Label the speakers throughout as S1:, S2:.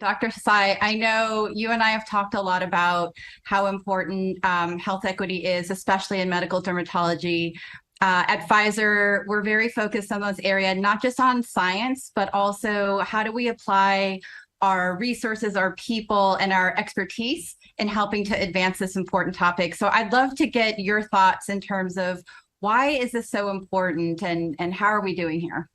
S1: Dr. Desai, I know you and I have talked a lot about how important health equity is, especially in medical dermatology. At Pfizer, we're very focused on those areas, not just on science, but also how do we apply our resources, our people, and our expertise in helping to advance this important topic. So I'd love to get your thoughts in terms of why is this so important and how are we doing here?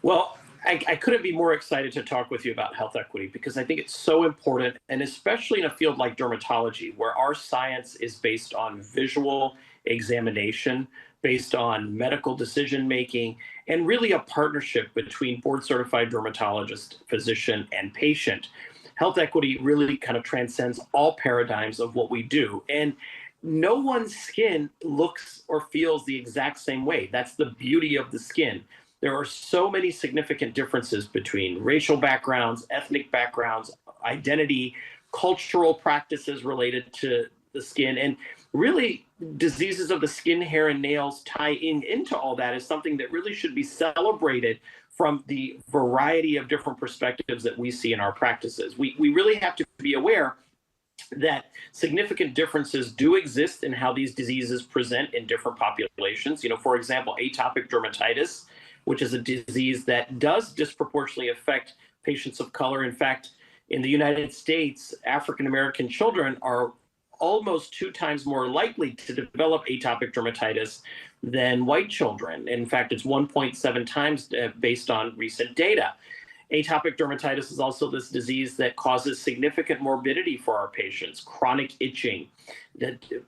S2: Well, I couldn't be more excited to talk with you about health equity because I think it's so important, and especially in a field like dermatology, where our science is based on visual examination, based on medical decision making, and really a partnership between board certified dermatologist, physician, and patient. Health equity really kind of transcends all paradigms of what we do. And no one's skin looks or feels the exact same way. That's the beauty of the skin. There are so many significant differences between racial backgrounds, ethnic backgrounds, identity, cultural practices related to the skin, and really diseases of the skin, hair, and nails tie into all that is something that really should be celebrated from the variety of different perspectives that we see in our practices. We really have to be aware that significant differences do exist in how these diseases present in different populations. For example, atopic dermatitis, which is a disease that does disproportionately affect patients of color. In fact, in the United States, African American children are almost 2 times more likely to develop atopic dermatitis than white children. In fact, it's 1.7 times based on recent data. Atopic dermatitis is also this disease that causes significant morbidity for our patients: chronic itching,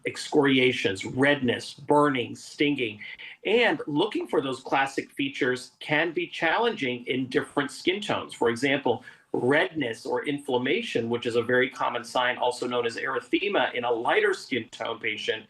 S2: excoriations, redness, burning, stinging. And looking for those classic features can be challenging in different skin tones. For example, redness or inflammation, which is a very common sign, also known as erythema, in a lighter skin tone patient,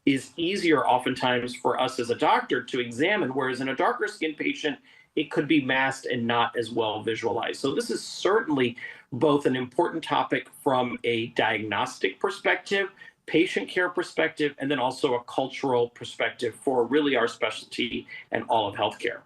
S2: is easier oftentimes for us as a doctor to examine, whereas in a darker skin patient, it could be masked and not as well visualized. So this is certainly both an important topic from a diagnostic perspective, patient care perspective, and then also a cultural perspective for really our specialty and all of healthcare.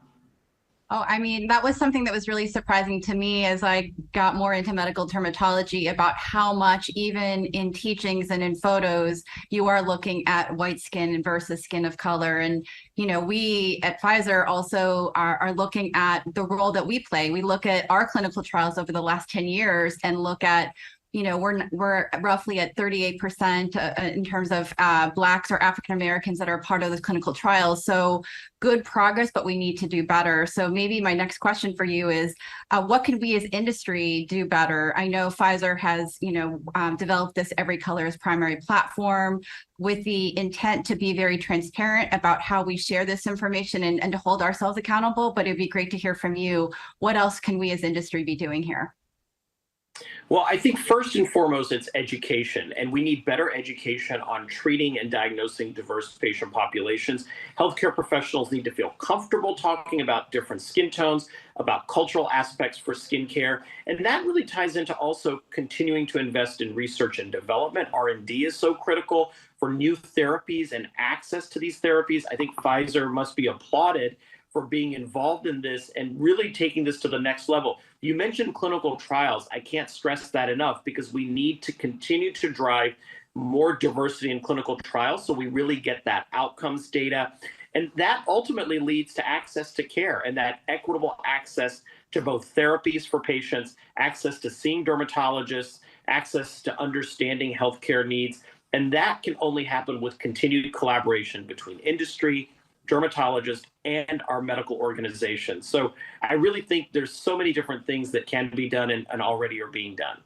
S1: Oh, I mean, that was something that was really surprising to me as I got more into medical dermatology about how much, even in teachings and in photos, you are looking at white skin versus skin of color. And, we at Pfizer also are looking at the role that we play. We look at our clinical trials over the last 10 years and look at we're roughly at 38% in terms of Blacks or African Americans that are part of the clinical trials. So good progress, but we need to do better. So maybe my next question for you is, what can we as industry do better? I know Pfizer has, developed this Every Color is Primary platform with the intent to be very transparent about how we share this information and to hold ourselves accountable. But it'd be great to hear from you. What else can we as industry be doing here?
S2: Well, I think first and foremost, it's education, and we need better education on treating and diagnosing diverse patient populations. Healthcare professionals need to feel comfortable talking about different skin tones, about cultural aspects for skincare, and that really ties into also continuing to invest in research and development. R&D is so critical for new therapies and access to these therapies. I think Pfizer must be applauded for being involved in this and really taking this to the next level. You mentioned clinical trials. I can't stress that enough because we need to continue to drive more diversity in clinical trials so we really get that outcomes data. And that ultimately leads to access to care and that equitable access to both therapies for patients, access to seeing dermatologists, access to understanding healthcare needs. And that can only happen with continued collaboration between industry, dermatologists, and our medical organizations. So I really think there's so many different things that can be done and already are being done.